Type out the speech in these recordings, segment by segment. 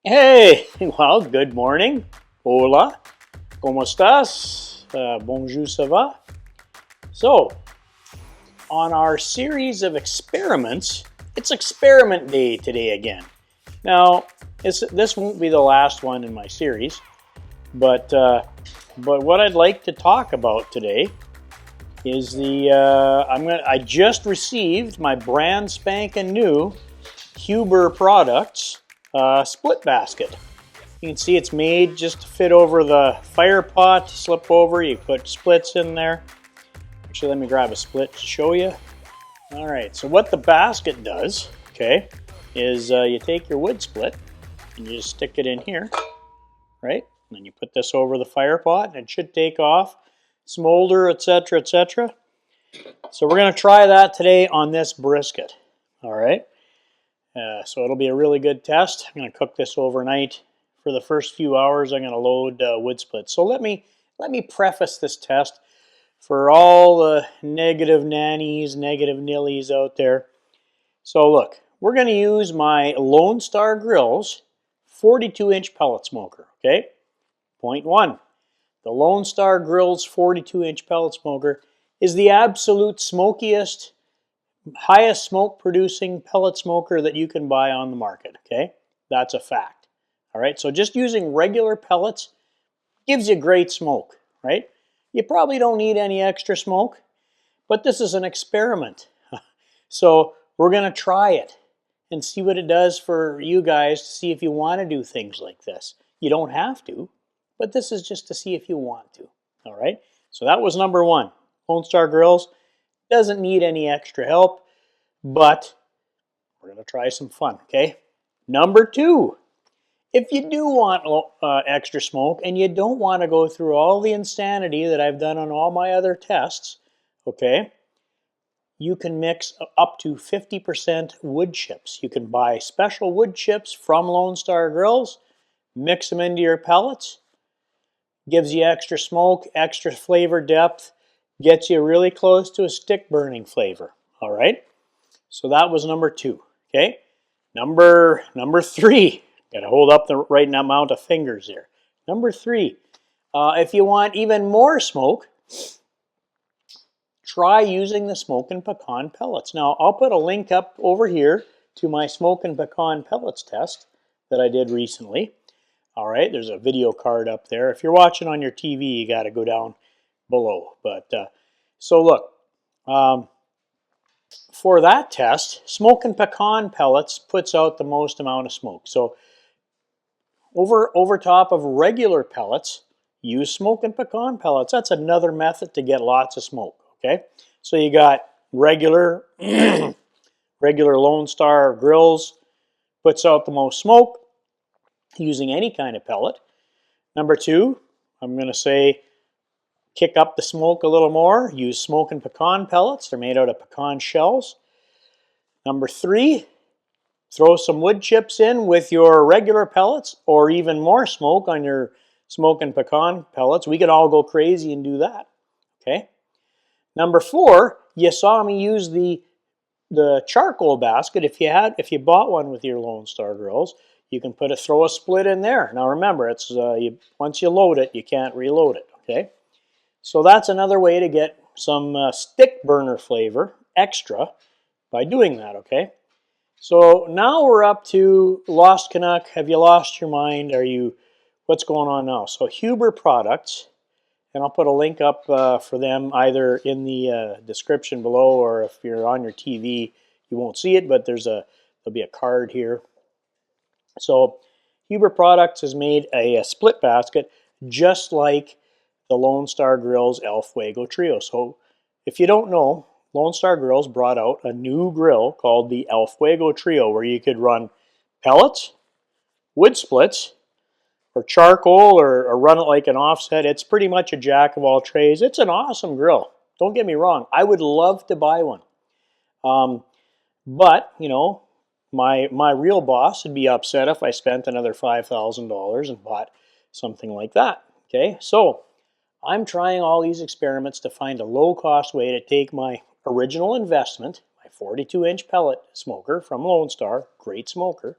Hey, well, good morning. Hola, ¿cómo estás? Bonjour, ça va? So, on our series of experiments, it's experiment day today again. Now, this won't be the last one in my series, but what I'd like to talk about today is I just received my brand spanking new Huber Products split basket. You can see it's made just to fit over the fire pot, slip over, you put splits in there. Actually, let me grab a split to show you. All right, so what the basket does, okay, is you take your wood split and you just stick it in here, right? And then you put this over the fire pot and it should take off, smolder, etc., etc. So we're going to try that today on this brisket, all right? So it'll be a really good test. I'm going to cook this overnight. For the first few hours, I'm going to load wood splits. So let me preface this test for all the negative nannies, negative nillies out there. So look, we're going to use my Lone Star Grillz 42-inch pellet smoker, okay? Point one, the Lone Star Grillz 42-inch pellet smoker is the absolute smokiest, highest smoke producing pellet smoker that you can buy on the market, okay? That's a fact. All right, so just using regular pellets gives you great smoke, right? You probably don't need any extra smoke, but this is an experiment. So we're going to try it and see what it does for you guys to see if you want to do things like this. You don't have to, but this is just to see if you want to. All right, so that was number one. Lone Star Grillz doesn't need any extra help, but we're going to try some fun, okay? Number two, if you do want extra smoke and you don't want to go through all the insanity that I've done on all my other tests, okay, you can mix up to 50% wood chips. You can buy special wood chips from Lone Star Grillz, mix them into your pellets, gives you extra smoke, extra flavor depth, gets you really close to a stick burning flavor, all right? So that was number two, okay? Number three, got to hold up the right amount of fingers here. Number three, if you want even more smoke, try using the Smokin Pecan pellets. Now, I'll put a link up over here to my Smokin Pecan pellets test that I did recently. All right, there's a video card up there. If you're watching on your TV, you got to go down below. But so look, for that test, Smokin Pecan pellets puts out the most amount of smoke. So over top of regular pellets, use Smokin Pecan pellets. That's another method to get lots of smoke. Okay, so you got regular regular Lone Star Grillz puts out the most smoke using any kind of pellet. Number two, I'm going to say kick up the smoke a little more. Use Smokin Pecan pellets. They're made out of pecan shells. Number three, throw some wood chips in with your regular pellets or even more smoke on your Smokin Pecan pellets. We could all go crazy and do that. Okay. Number four, you saw me use the charcoal basket. If you bought one with your Lone Star Grillz, you can throw a split in there. Now remember, it's once you load it, you can't reload it. Okay, so that's another way to get some stick burner flavor extra by doing that. Okay, so now we're up to Lost Canuck. Have you lost your mind? What's going on now? So Huber Products. And I'll put a link up for them either in the description below, or if you're on your TV, you won't see it, but there'll be a card here. So Huber Products has made a split basket just like the Lone Star Grillz El Fuego Trio. So if you don't know, Lone Star Grillz brought out a new grill called the El Fuego Trio, where you could run pellets, wood splits, or charcoal, or run it like an offset. It's pretty much a jack of all trades. It's an awesome grill. Don't get me wrong. I would love to buy one. But, you know, my real boss would be upset if I spent another $5,000 and bought something like that. Okay, so I'm trying all these experiments to find a low-cost way to take my original investment, my 42-inch pellet smoker from Lone Star, great smoker,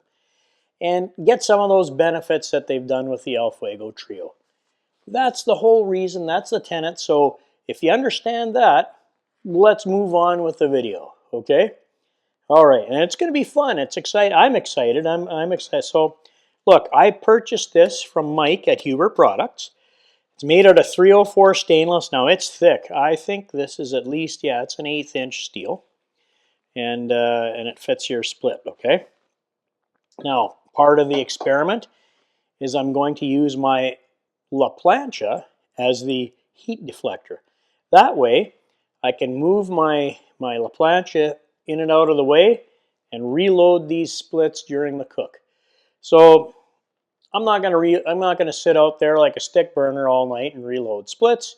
and get some of those benefits that they've done with the El Fuego Trio. That's the whole reason, that's the tenet. So if you understand that, let's move on with the video, okay? All right, and it's going to be fun. It's exciting. I'm excited. I'm excited. So, look, I purchased this from Mike at Huber Products. It's made out of 304 stainless. Now, it's thick. I think this is at least, yeah, it's an 1/8 inch steel. And it fits your split, okay? Now, part of the experiment is I'm going to use my Plancha as the heat deflector. That way, I can move my Plancha in and out of the way and reload these splits during the cook. So I'm not going to sit out there like a stick burner all night and reload splits.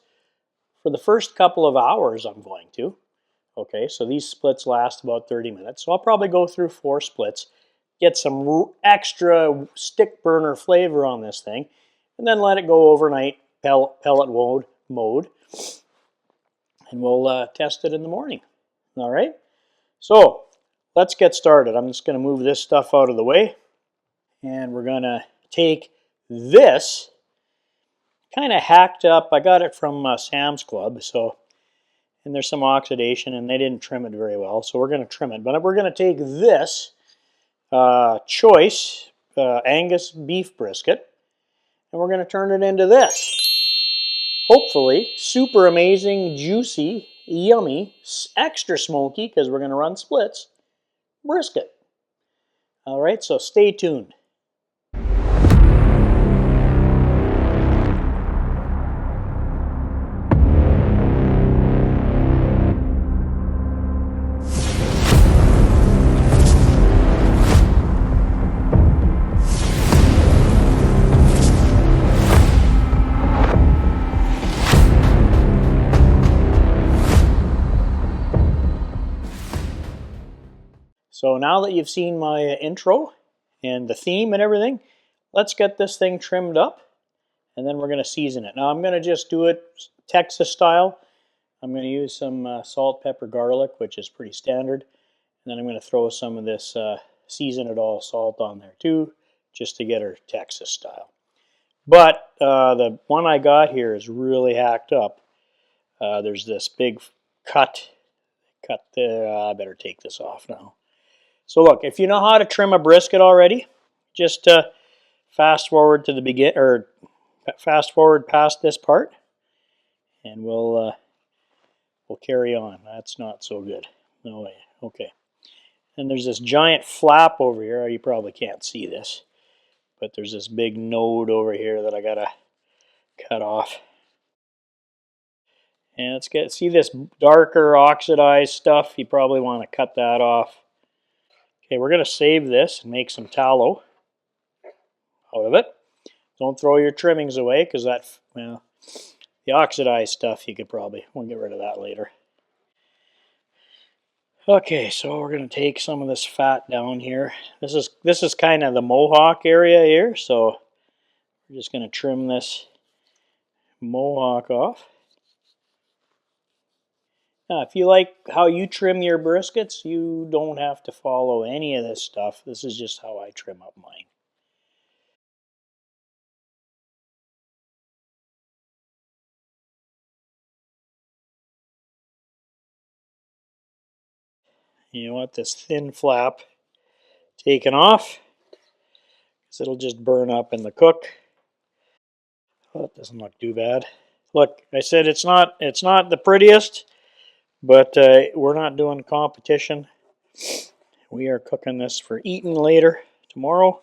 For the first couple of hours, I'm going to. Okay, so these splits last about 30 minutes. So I'll probably go through 4 splits, get some extra stick burner flavor on this thing, and then let it go overnight, pellet mode, and we'll test it in the morning. All right, so let's get started. I'm just going to move this stuff out of the way, and we're going to take this kind of hacked up. I got it from Sam's Club, and there's some oxidation, and they didn't trim it very well, so we're going to trim it. But we're going to take this choice Angus beef brisket, and we're going to turn it into this. Hopefully, super amazing, juicy, yummy, extra smoky, because we're going to run splits, brisket. All right, so stay tuned. So now that you've seen my intro and the theme and everything, let's get this thing trimmed up, and then we're going to season it. Now I'm going to just do it Texas style. I'm going to use some salt, pepper, garlic, which is pretty standard. And then I'm going to throw some of this season it all salt on there too, just to get her Texas style. But the one I got here is really hacked up. There's this big cut there. I better take this off now. So look, if you know how to trim a brisket already, just fast forward to the begin, or fast forward past this part, and we'll carry on. That's not so good. No way. Okay. And there's this giant flap over here. You probably can't see this, but there's this big node over here that I gotta cut off. And see this darker oxidized stuff? You probably want to cut that off. Okay, we're gonna save this and make some tallow out of it. Don't throw your trimmings away, because the oxidized stuff we'll get rid of that later. Okay, so we're going to take some of this fat down here. This is kind of the mohawk area here, so we're just going to trim this mohawk off. Now, if you like how you trim your briskets, you don't have to follow any of this stuff. This is just how I trim up mine. You want this thin flap taken off, because it'll just burn up in the cook. Oh, it doesn't look too bad. Look, I said it's not the prettiest, but we're not doing competition. We are cooking this for eating later tomorrow.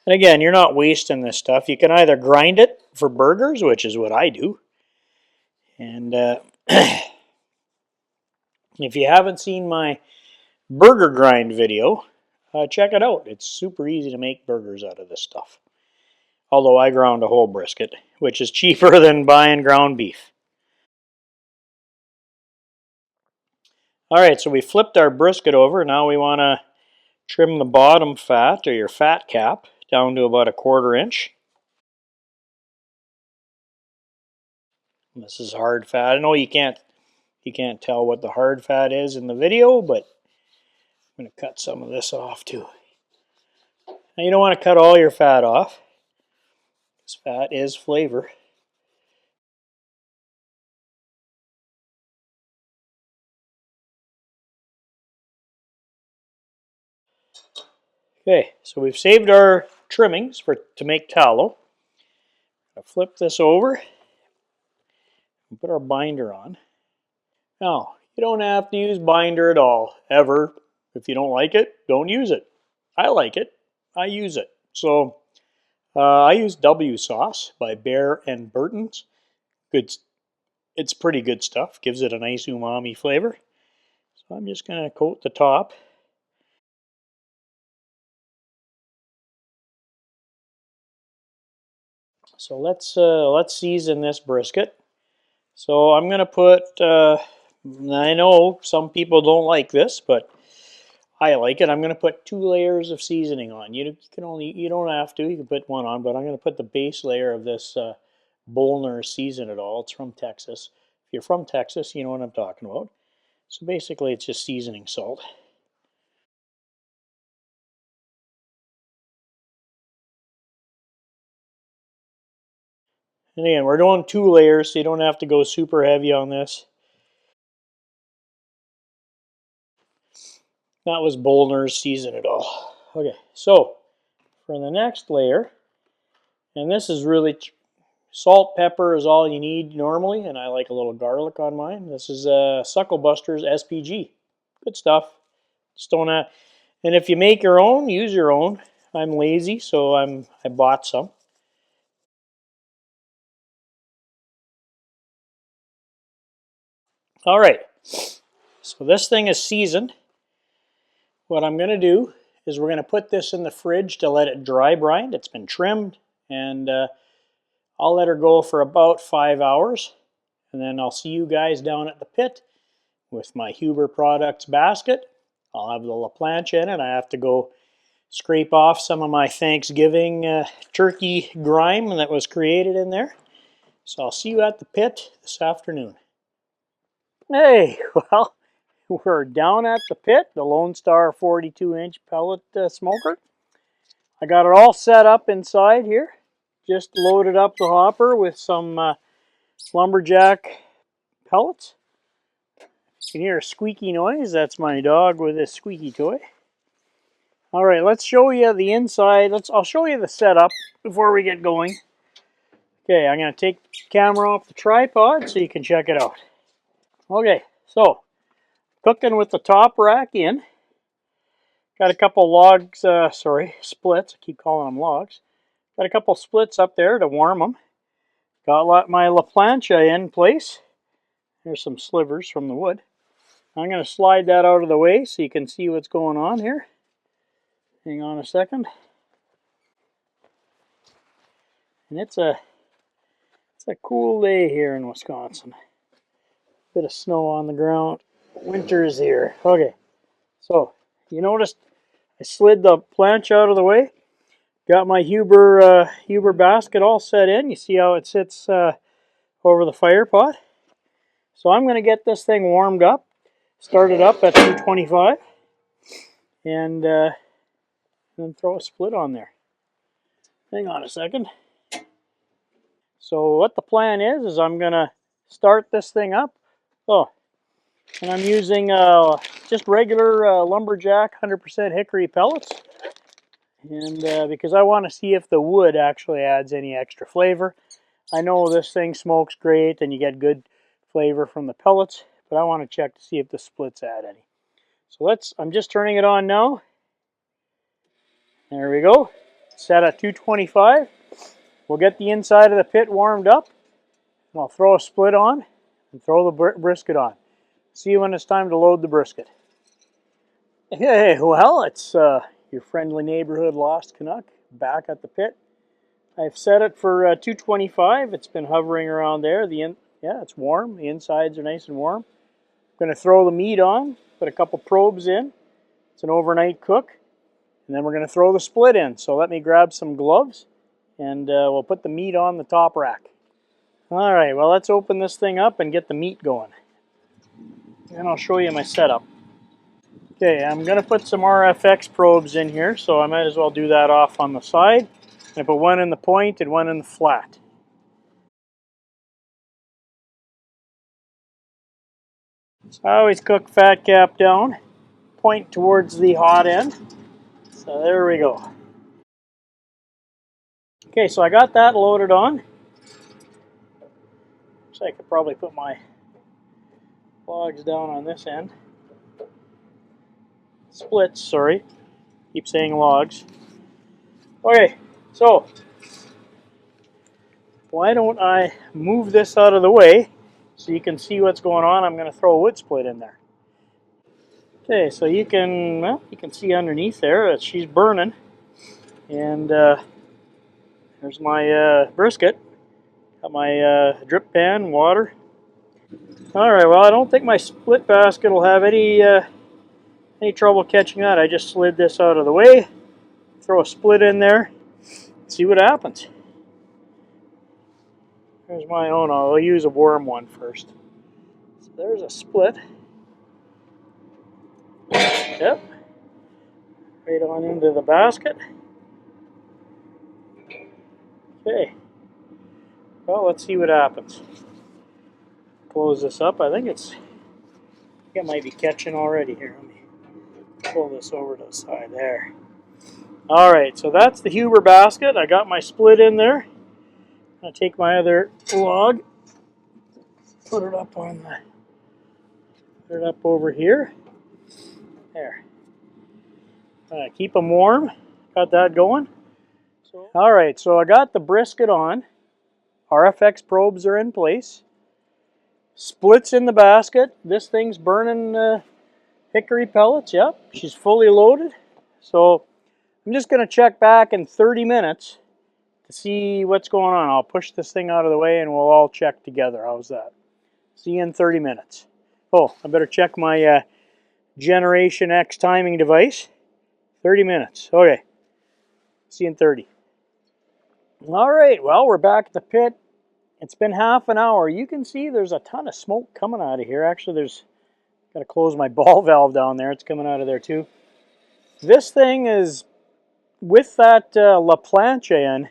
And again, you're not wasting this stuff. You can either grind it for burgers, which is what I do. And if you haven't seen my burger grind video, check it out. It's super easy to make burgers out of this stuff. Although I ground a whole brisket, which is cheaper than buying ground beef. Alright, so we flipped our brisket over. Now we want to trim the bottom fat, or your fat cap, down to about 1/4 inch. This is hard fat. I know you can't tell what the hard fat is in the video, but I'm going to cut some of this off too. Now you don't want to cut all your fat off. This fat is flavor. Okay, so we've saved our trimmings to make tallow. I'll flip this over and put our binder on. Now, you don't have to use binder at all, ever. If you don't like it, don't use it. I like it. I use it. So I use W sauce by Bear and Burton's. It's pretty good stuff. Gives it a nice umami flavor. So I'm just going to coat the top. So let's season this brisket. So I'm going to put. I know some people don't like this, but I like it. I'm going to put 2 layers of seasoning on. You don't have to. You can put one on, but I'm going to put the base layer of this Bollner Season It All. It's from Texas. If you're from Texas, you know what I'm talking about. So basically, it's just seasoning salt. And again, we're doing 2 layers, so you don't have to go super heavy on this. That was Bollner's Season It All. Okay, so for the next layer, and this is really salt, pepper is all you need normally, and I like a little garlic on mine. This is Sucklebuster's SPG. Good stuff. Just don't have, and if you make your own, use your own. I'm lazy, so I bought some. All right, so this thing is seasoned. What I'm going to do is we're going to put this in the fridge to let it dry brine. It's been trimmed, and I'll let her go for about 5 hours, and then I'll see you guys down at the pit with my Huber Products basket. I'll have the La Plancha in it. I have to go scrape off some of my Thanksgiving turkey grime that was created in there. So I'll see you at the pit this afternoon. Hey, well, we're down at the pit, the Lone Star 42-inch pellet smoker. I got it all set up inside here. Just loaded up the hopper with some lumberjack pellets. You can hear a squeaky noise. That's my dog with his squeaky toy. All right, let's show you the inside. I'll show you the setup before we get going. Okay, I'm going to take the camera off the tripod so you can check it out. Okay, so cooking with the top rack in. Got a couple logs, splits. I keep calling them logs. Got a couple splits up there to warm them. Got my La Plancha in place. There's some slivers from the wood. I'm going to slide that out of the way so you can see what's going on here. Hang on a second. And it's a cool day here in Wisconsin. Bit of snow on the ground. Winter is here. Okay, so you noticed I slid the plancha out of the way. Got my Huber basket all set in. You see how it sits over the fire pot? So I'm going to get this thing warmed up. Start it up at 225. And then throw a split on there. Hang on a second. So what the plan is I'm going to start this thing up. Oh, and I'm using just regular lumberjack 100% hickory pellets. And because I want to see if the wood actually adds any extra flavor. I know this thing smokes great and you get good flavor from the pellets, but I want to check to see if the splits add any. So I'm just turning it on now. There we go. Set at 225. We'll get the inside of the pit warmed up. And I'll throw a split on and throw the brisket on. See you when it's time to load the brisket. Hey, well, it's your friendly neighborhood lost Canuck back at the pit. I've set it for 225. It's been hovering around there. Yeah, it's warm. The insides are nice and warm. I'm going to throw the meat on, put a couple probes in. It's an overnight cook. And then we're going to throw the split in. So let me grab some gloves and we'll put the meat on the top rack. All right, well, let's open this thing up and get the meat going. And I'll show you my setup. Okay, I'm going to put some RFX probes in here, so I might as well do that off on the side. I put one in the point and one in the flat. So I always cook fat cap down, point towards the hot end. So there we go. Okay, so I got that loaded on. So I could probably put my logs down on this end. Splits, sorry. Keep saying logs. Okay, so why don't I move this out of the way so you can see what's going on. I'm going to throw a wood split in there. Okay, so you can see underneath there that she's burning. And there's my brisket. Got my drip pan, water. Alright, well I don't think my split basket will have any trouble catching that. I just slid this out of the way, throw a split in there, see what happens. There's my own. I'll use a worm one first. So there's a split. Yep. Right on into the basket. Okay. Well, let's see what happens. Close this up. I think it might be catching already here. Let me pull this over to the side there. Alright, so that's the Huber basket. I got my split in there. I'm going to take my other log, put it up over here. There. Keep them warm. Got that going. Alright, so I got the brisket on. RFX probes are in place. Splits in the basket. This thing's burning hickory pellets. Yep, she's fully loaded. So I'm just going to check back in 30 minutes to see what's going on. I'll push this thing out of the way and we'll all check together. How's that? See you in 30 minutes. Oh, I better check my Generation X timing device. 30 minutes. Okay. See you in 30. All right, well, we're back at the pit. It's been half an hour. You can see there's a ton of smoke coming out of here. Actually, got to close my ball valve down there. It's coming out of there too. This thing is, with that Plancha in,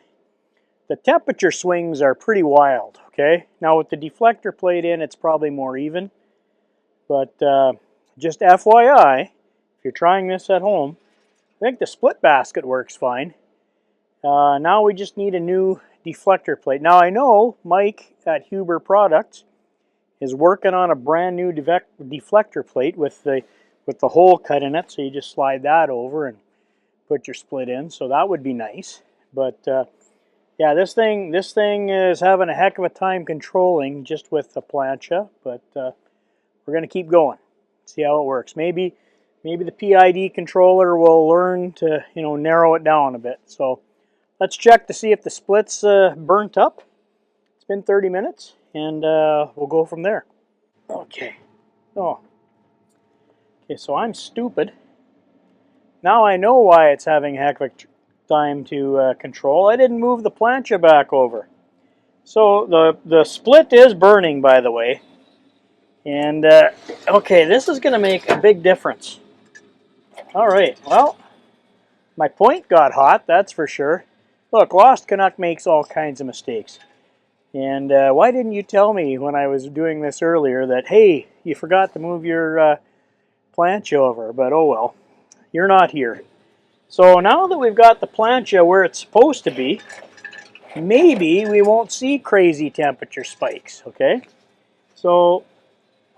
the temperature swings are pretty wild, okay? Now with the deflector plate in, it's probably more even. But just FYI, if you're trying this at home, I think the split basket works fine. Now we just need a new deflector plate. Now I know Mike at Huber Products is working on a brand new deflector plate with the hole cut in it, so you just slide that over and put your split in. So that would be nice. But yeah, this thing is having a heck of a time controlling just with the plancha. But we're gonna keep going, see how it works. Maybe the PID controller will learn to narrow it down a bit. So let's check to see if the split's burnt up. It's been 30 minutes, and we'll go from there. Okay. Oh. Okay, so I'm stupid. Now I know why it's having a heck of a time to control. I didn't move the plancha back over. So the split is burning, by the way. And, okay, this is going to make a big difference. All right, well, my point got hot, that's for sure. Look, Lost Canuck makes all kinds of mistakes. And why didn't you tell me when I was doing this earlier that, hey, you forgot to move your plancha over? But oh well, you're not here. So now that we've got the plancha where it's supposed to be, maybe we won't see crazy temperature spikes, okay? So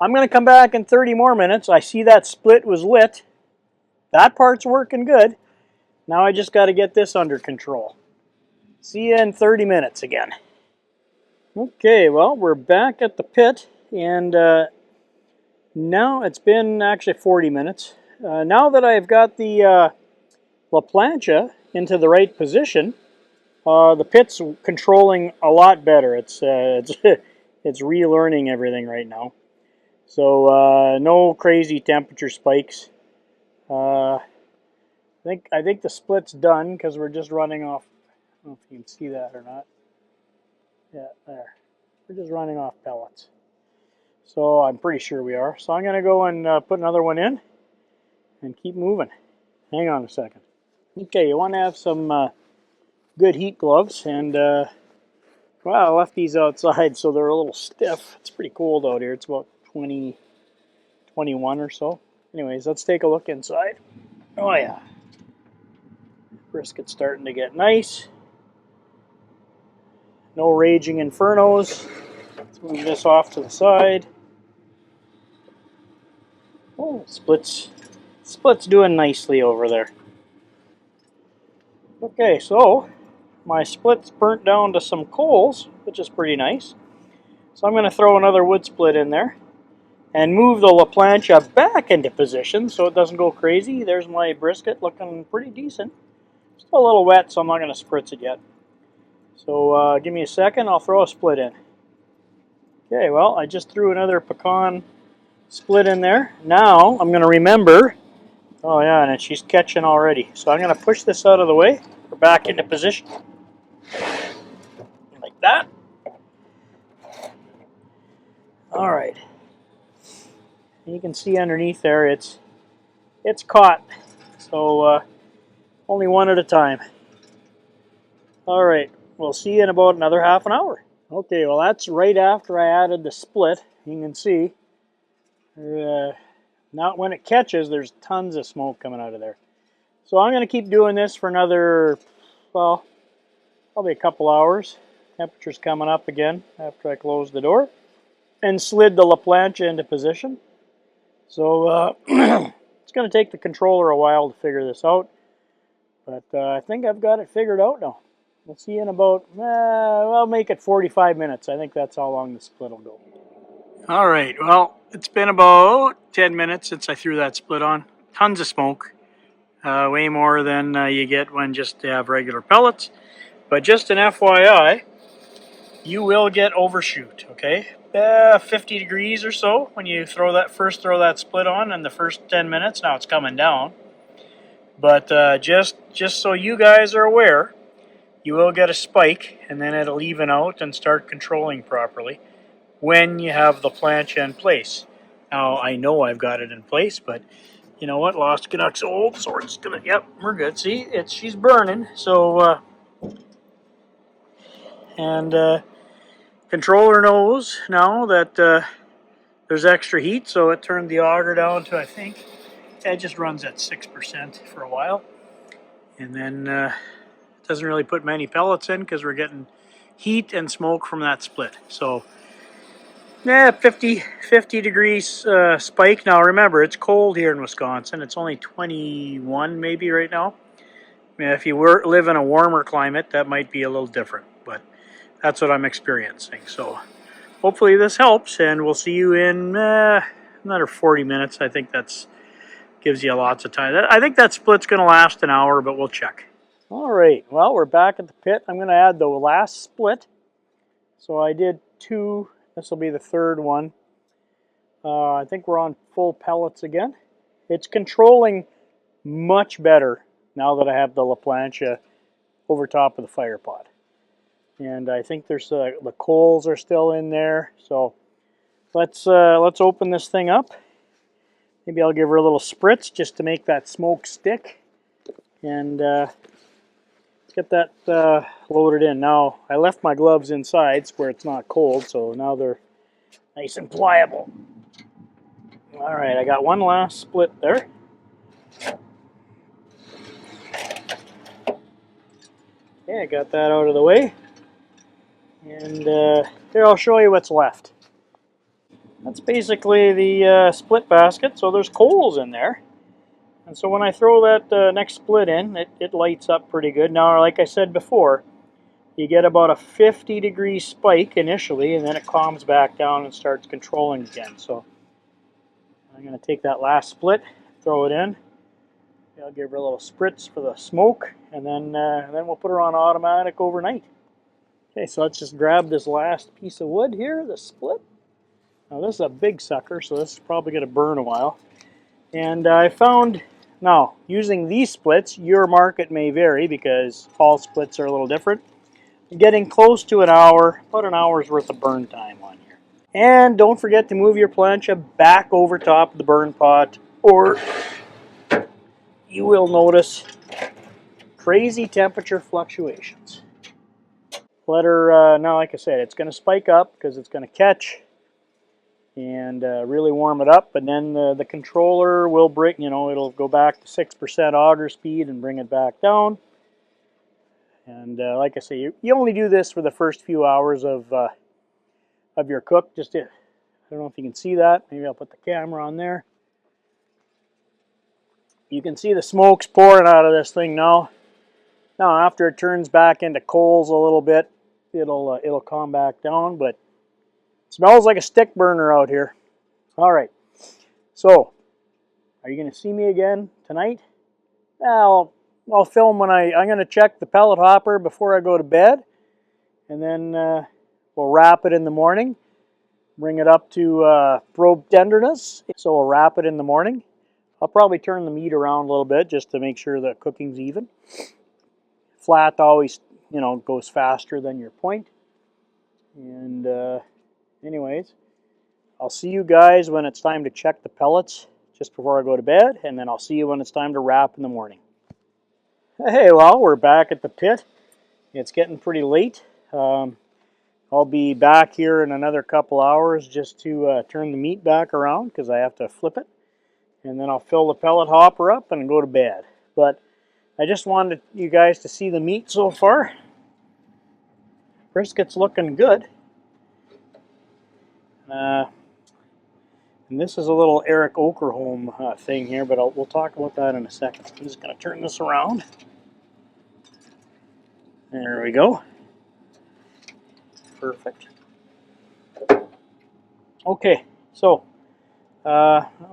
I'm going to come back in 30 more minutes. I see that split was lit. That part's working good. Now I just got to get this under control. See you in 30 minutes again. Okay, well, we're back at the pit, and now it's been actually 40 minutes. Now that I've got the La Plancha into the right position, the pit's controlling a lot better. It's relearning everything right now. So no crazy temperature spikes. I think the split's done because we're just running off. I don't know if you can see that or not. Yeah, there. We're just running off pellets. So I'm pretty sure we are. So I'm going to go and put another one in. and keep moving. Hang on a second. Okay, you want to have some good heat gloves, and well, I left these outside so they're a little stiff. It's pretty cold out here. It's about 20, 21 or so. Anyways, let's take a look inside. Oh yeah, brisket's starting to get nice. No raging infernos. Let's move this off to the side. Oh, split's doing nicely over there. Okay, so my split's burnt down to some coals, which is pretty nice. So I'm going to throw another wood split in there and move the Plancha back into position so it doesn't go crazy. There's my brisket looking pretty decent. Still a little wet, so I'm not going to spritz it yet. So give me a second, I'll throw a split in. Okay, well, I just threw another pecan split in there. Now I'm going to remember, oh yeah, and she's catching already. So I'm going to push this out of the way. We're back into position. Like that. All right. You can see underneath there it's caught. So only one at a time. All right, we'll see you in about another half an hour. Okay, well that's right after I added the split. You can see now when it catches, there's tons of smoke coming out of there. So I'm going to keep doing this for another, well, probably a couple hours. Temperature's coming up again after I close the door and slid the Plancha into position. So it's going to take the controller a while to figure this out, but I think I've got it figured out now. We'll see you in about, I'll make it 45 minutes. I think that's how long the split will go. All right, well, it's been about 10 minutes since I threw that split on. Tons of smoke, way more than you get when just have regular pellets. But just an FYI, you will get overshoot, okay? 50 degrees or so when you first throw that split on in the first 10 minutes. Now it's coming down. But just so you guys are aware, you will get a spike, and then it'll even out and start controlling properly when you have the Plancha in place. Now, I know I've got it in place, but you know what? Lost Canuck's old, so we're just gonna, yep, we're good. See, she's burning, so, controller knows now that there's extra heat, so it turned the auger down to, I think, it just runs at 6% for a while. And then doesn't really put many pellets in because we're getting heat and smoke from that split. So yeah, 50 degrees spike. Now remember, it's cold here in Wisconsin. It's only 21 maybe right now. I mean, if you live in a warmer climate, that might be a little different, but that's what I'm experiencing. So hopefully this helps, and we'll see you in another 40 minutes. I think that's gives you lots of time. I think that split's going to last an hour, but we'll check. All right, well, we're back at the pit. I'm going to add the last split. So I did 2. This will be the third one. I think we're on full pellets again. It's controlling much better now that I have the Plancha over top of the fire pot. And I think there's the coals are still in there. So let's open this thing up. Maybe I'll give her a little spritz just to make that smoke stick. And get that loaded in. Now, I left my gloves inside where it's not cold, so now they're nice and pliable. All right, I got one last split there. Okay, I got that out of the way. And here, I'll show you what's left. That's basically the split basket, so there's coals in there. And so when I throw that next split in, it lights up pretty good. Now, like I said before, you get about a 50 degree spike initially, and then it calms back down and starts controlling again. So I'm going to take that last split, throw it in. I'll give her a little spritz for the smoke, and then we'll put her on automatic overnight. Okay, so let's just grab this last piece of wood here, the split. Now this is a big sucker, so this is probably going to burn a while. And I found, now, using these splits, your market may vary because all splits are a little different. You're getting close to an hour, about an hour's worth of burn time on here. And don't forget to move your plancha back over top of the burn pot, or you will notice crazy temperature fluctuations. Let her, now like I said, it's going to spike up because it's going to catch and really warm it up, but then the controller will bring, it'll go back to 6% auger speed and bring it back down. And like I say, you only do this for the first few hours of your cook. I don't know if you can see that. Maybe I'll put the camera on there. You can see the smoke's pouring out of this thing now. Now after it turns back into coals a little bit, it'll calm back down, but it smells like a stick burner out here. All right, so are you going to see me again tonight? I'll film when I'm going to check the pellet hopper before I go to bed, and then we'll wrap it in the morning, bring it up to probe tenderness. So we'll wrap it in the morning. I'll probably turn the meat around a little bit just to make sure the cooking's even. Flat always, goes faster than your point. And anyways, I'll see you guys when it's time to check the pellets just before I go to bed, and then I'll see you when it's time to wrap in the morning. Hey, well, we're back at the pit. It's getting pretty late. I'll be back here in another couple hours just to turn the meat back around because I have to flip it. And then I'll fill the pellet hopper up and go to bed. But I just wanted you guys to see the meat so far. Brisket's looking good. And this is a little Eric Okerholm thing here, but we'll talk about that in a second. I'm just going to turn this around. There we go. Perfect. Okay, so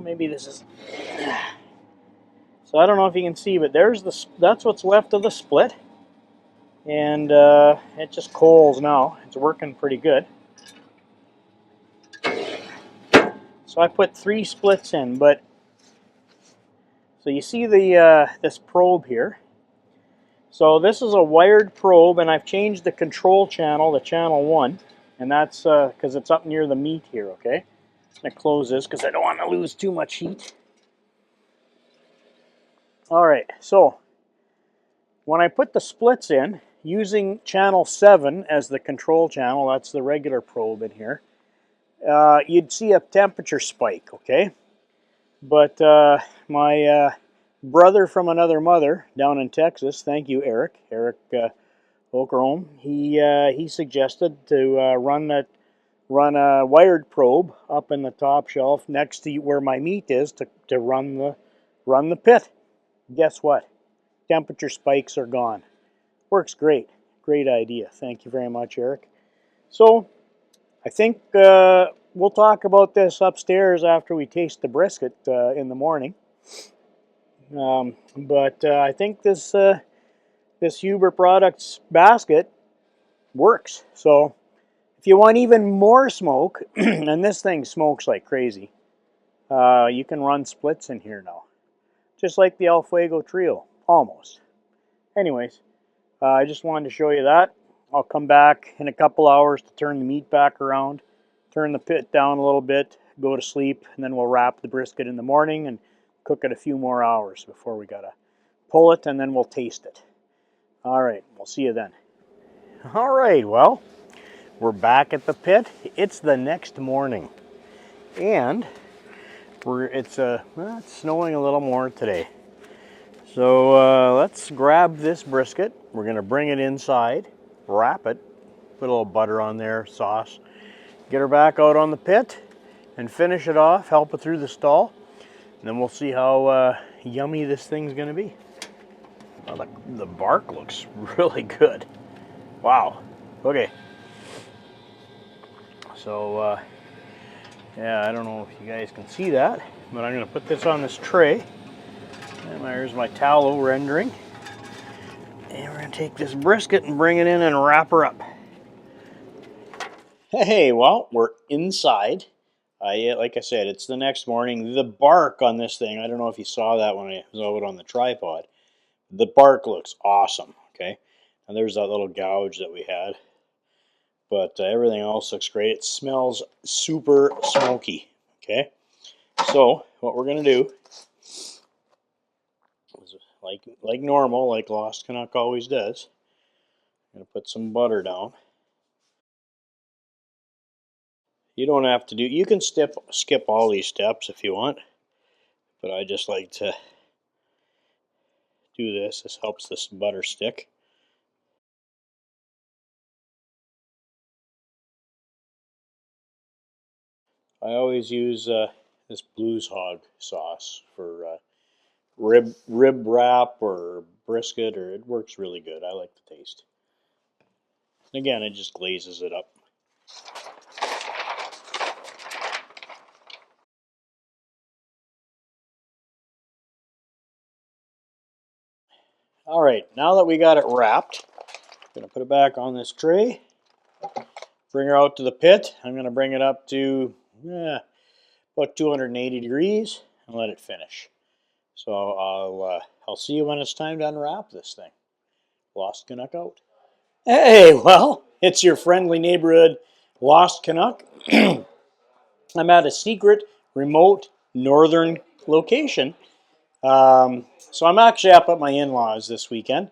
maybe this is. So I don't know if you can see, but that's what's left of the split, and it just coals now. It's working pretty good. So I put 3 splits in, but so you see this probe here. So this is a wired probe, and I've changed the control channel to channel 1, and that's because it's up near the meat here. Okay, I'm gonna close this because I don't want to lose too much heat. All right, so when I put the splits in, using channel 7 as the control channel, that's the regular probe in here, you'd see a temperature spike, okay? But my brother from another mother down in Texas, thank you, Eric Okerholm, he suggested to run a wired probe up in the top shelf next to where my meat is to run the pit. Guess what? Temperature spikes are gone. Works great. Great idea. Thank you very much, Eric. So I think we'll talk about this upstairs after we taste the brisket in the morning. But I think this Huber Products basket works. So if you want even more smoke, and this thing smokes like crazy, you can run splits in here now. Just like the El Fuego Trio, almost. Anyways, I just wanted to show you that. I'll come back in a couple hours to turn the meat back around, turn the pit down a little bit, go to sleep, and then we'll wrap the brisket in the morning and cook it a few more hours before we gotta pull it, and then we'll taste it. All right, we'll see you then. All right, well, we're back at the pit. It's the next morning, and it's snowing a little more today. So let's grab this brisket. We're gonna bring it inside, wrap it, put a little butter on there, sauce, get her back out on the pit, and finish it off, help it through the stall, and then we'll see how yummy this thing's gonna be. Well, the bark looks really good. Wow. Okay. So yeah, I don't know if you guys can see that, but I'm gonna put this on this tray. And there's my tallow rendering. And we're going to take this brisket and bring it in and wrap her up. Hey, well, we're inside. Like I said, it's the next morning. The bark on this thing, I don't know if you saw that when I was out on the tripod. The bark looks awesome, okay? And there's that little gouge that we had. But everything else looks great. It smells super smoky, okay? So what we're going to do is like normal, like Lost Canuck always does. I'm gonna put some butter down. You don't have to do. You can skip all these steps if you want, but I just like to do this. This helps this butter stick. I always use this Blues Hog sauce for rib wrap or brisket, or it works really good. I like the taste. And again, it just glazes it up. All right, now that we got it wrapped, I'm gonna put it back on this tray. Bring her out to the pit. I'm gonna bring it up to about 280 degrees and let it finish. So I'll see you when it's time to unwrap this thing. Lost Canuck out. Hey, well, it's your friendly neighborhood Lost Canuck. I'm at a secret, remote, northern location. So I'm actually up at my in-laws this weekend,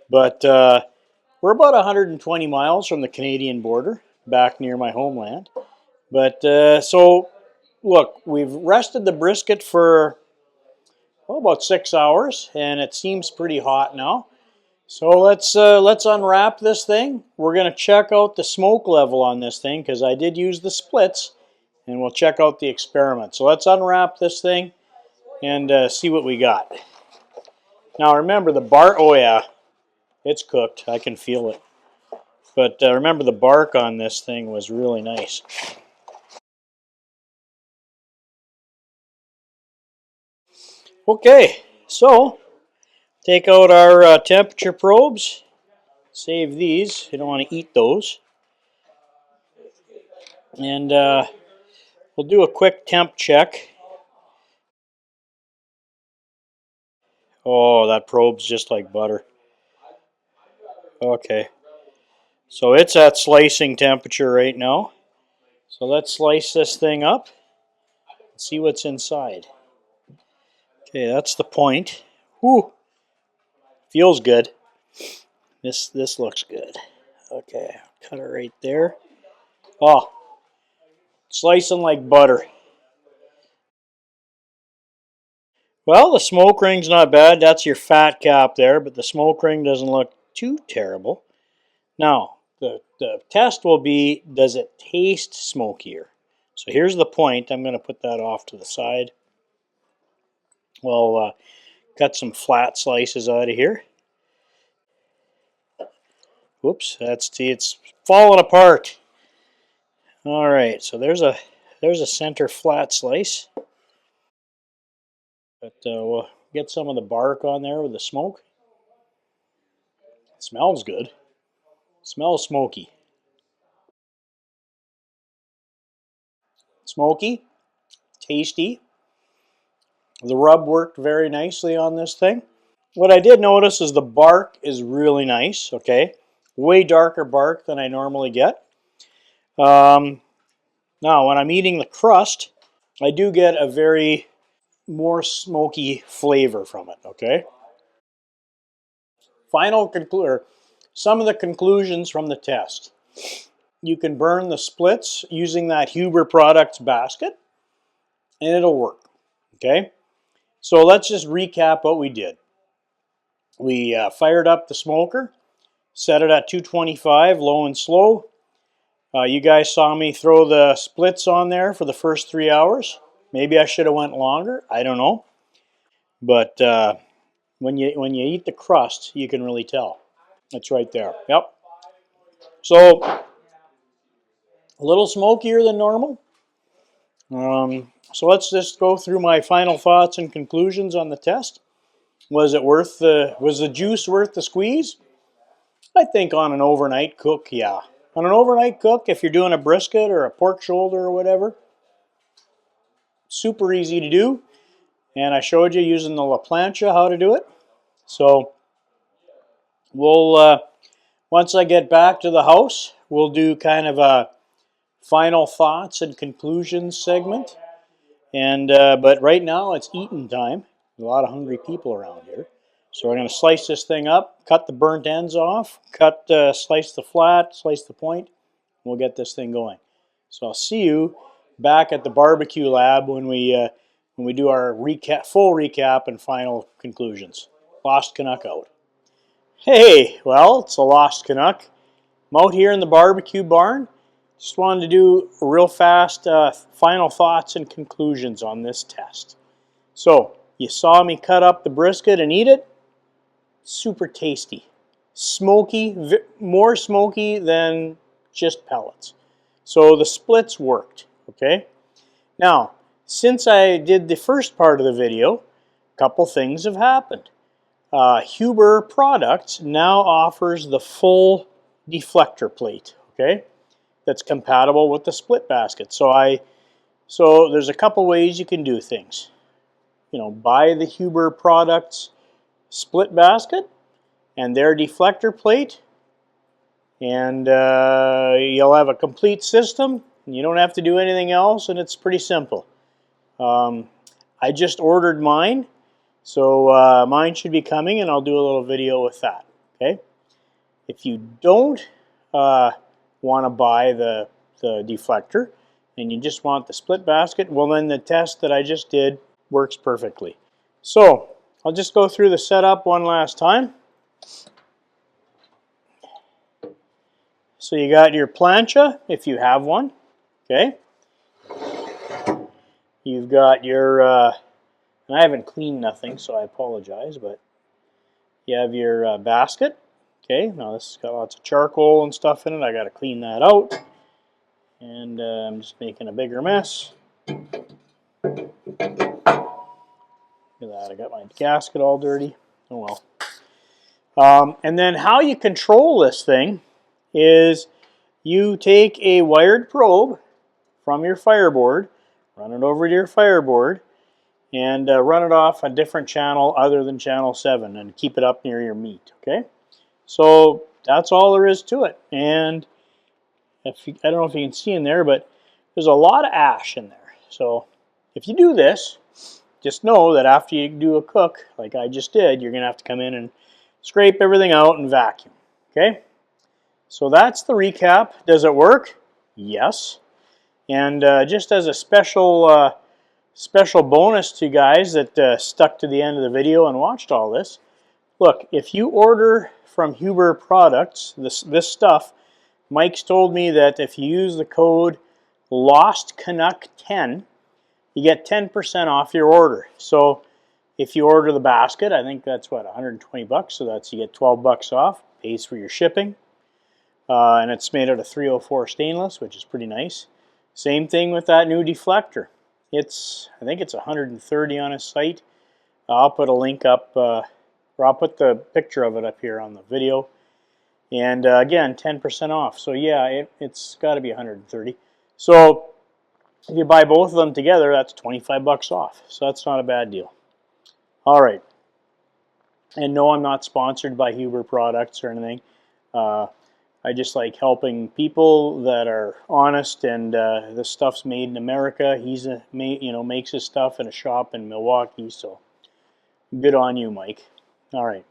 but we're about 120 miles from the Canadian border, back near my homeland. But so, look, we've rested the brisket for about 6 hours, and it seems pretty hot now. So let's unwrap this thing. We're gonna check out the smoke level on this thing because I did use the splits, and we'll check out the experiment. So let's unwrap this thing and see what we got. Now remember the bark. Oh yeah, it's cooked. I can feel it. But remember the bark on this thing was really nice. Okay, so take out our temperature probes. Save these. You don't want to eat those. And we'll do a quick temp check. Oh, that probe's just like butter. Okay. So it's at slicing temperature right now. So let's slice this thing up and see what's inside. Okay, that's the point. Whew. Feels good. This looks good. Okay, cut it right there. Oh, slicing like butter. Well, the smoke ring's not bad. That's your fat cap there, but the smoke ring doesn't look too terrible. Now, the test will be, does it taste smokier? So here's the point. I'm going to put that off to the side. We'll cut some flat slices out of here. Whoops, it's falling apart. All right, so there's a center flat slice. But we'll get some of the bark on there with the smoke. It smells good. It smells smoky. Smoky, tasty. The rub worked very nicely on this thing. What I did notice is the bark is really nice, okay? Way darker bark than I normally get. Now, when I'm eating the crust, I do get a very more smoky flavor from it, okay? Some of the conclusions from the test. You can burn the splits using that Huber Products basket, and it'll work, okay? So let's just recap what we did. We fired up the smoker, set it at 225, low and slow. You guys saw me throw the splits on there for the first 3 hours. Maybe I should have went longer. I don't know. But when you eat the crust, you can really tell. It's right there. Yep. So a little smokier than normal. So let's just go through my final thoughts and conclusions on the test. Was the juice worth the squeeze? I think on an overnight cook, yeah. On an overnight cook, if you're doing a brisket or a pork shoulder or whatever, super easy to do. And I showed you using the Plancha how to do it. So we'll once I get back to the house, we'll do kind of a final thoughts and conclusions segment. And but right now it's eating time. There's a lot of hungry people around here. So we're going to slice this thing up, cut the burnt ends off, slice the flat, slice the point, and we'll get this thing going. So I'll see you back at the barbecue lab when we do our full recap and final conclusions. Lost Canuck out. Hey, well, it's a lost Canuck. I'm out here in the barbecue barn. Just wanted to do a real fast final thoughts and conclusions on this test. So, you saw me cut up the brisket and eat it. Super tasty. Smoky, more smoky than just pellets. So the splits worked, okay? Now, since I did the first part of the video, a couple things have happened. Huber Products now offers the full deflector plate, okay? That's compatible with the split basket. So there's a couple ways you can do things. You know, buy the Huber Products split basket and their deflector plate, and you'll have a complete system. You don't have to do anything else, and it's pretty simple. I just ordered mine, so mine should be coming, and I'll do a little video with that. Okay. If you don't want to buy the deflector and you just want the split basket, well, then the test that I just did works perfectly. So I'll just go through the setup one last time. So you got your plancha, if you have one, okay? You've got your, and I haven't cleaned nothing, so I apologize, but you have your basket, okay? Now this has got lots of charcoal and stuff in it. I got to clean that out, and I'm just making a bigger mess. Look at that, I got my gasket all dirty. Oh well. And then how you control this thing is you take a wired probe from your fireboard, run it over to your fireboard, and run it off a different channel other than channel 7 and keep it up near your meat, okay? So that's all there is to it. And I don't know if you can see in there, but there's a lot of ash in there. So if you do this, just know that after you do a cook, like I just did, you're going to have to come in and scrape everything out and vacuum, okay? So that's the recap. Does it work? Yes. And just as a special bonus to you guys that stuck to the end of the video and watched all this, look, if you order from Huber Products, this stuff, Mike's told me that if you use the code LOSTCANUCK10, you get 10% off your order. So if you order the basket, I think that's what, 120 bucks, so that's you get 12 bucks off, pays for your shipping. And it's made out of 304 stainless, which is pretty nice. Same thing with that new deflector. I think it's 130 on his site. I'll put a link up, or I'll put the picture of it up here on the video. And again, 10% off. So yeah, it's got to be 130. So if you buy both of them together, that's 25 bucks off. So that's not a bad deal. All right. And no, I'm not sponsored by Huber Products or anything. I just like helping people that are honest, and this stuff's made in America. He's makes his stuff in a shop in Milwaukee, so good on you, Mike. All right.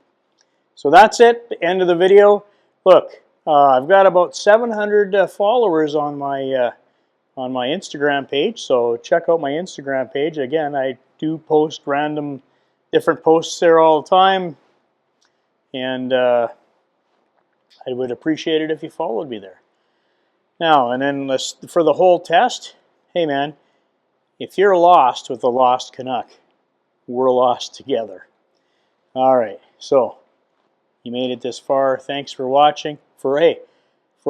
So that's it. The end of the video. Look, I've got about 700 followers on my Instagram page, so check out my Instagram page. Again, I do post random different posts there all the time, and I would appreciate it if you followed me there. Now, and then for the whole test, hey man, if you're lost with the Lost Canuck, we're lost together. All right, so you made it this far. Thanks for watching. For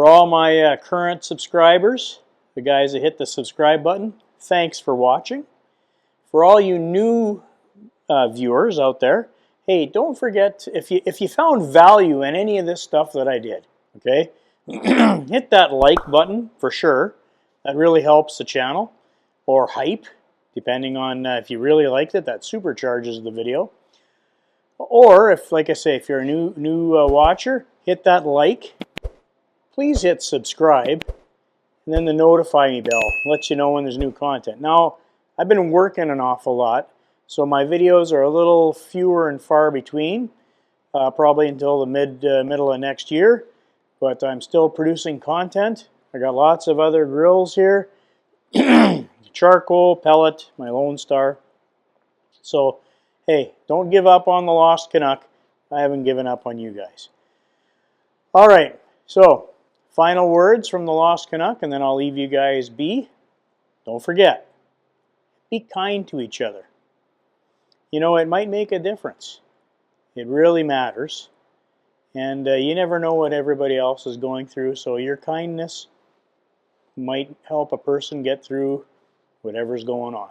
all my current subscribers, the guys that hit the subscribe button, thanks for watching. For all you new viewers out there, hey, don't forget, if you found value in any of this stuff that I did, okay, hit that like button for sure. That really helps the channel, or hype, depending on if you really liked it. That supercharges the video. Or if, like I say, if you're a new watcher, hit that like. Please hit subscribe, and then the notify me bell lets you know when there's new content. Now, I've been working an awful lot, so my videos are a little fewer and far between. probably until the middle of next year. But I'm still producing content. I got lots of other grills here. Charcoal, pellet, my Lone Star. So, hey, don't give up on the Lost Canuck. I haven't given up on you guys. All right, so final words from the Lost Canuck, and then I'll leave you guys be. Don't forget, be kind to each other. You know, it might make a difference. It really matters. And you never know what everybody else is going through, so your kindness might help a person get through whatever's going on.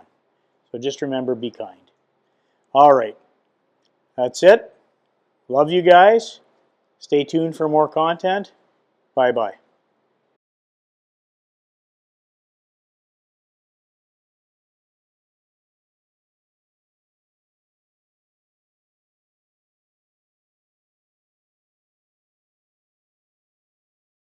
So just remember, be kind. All right, that's it. Love you guys. Stay tuned for more content. Bye-bye.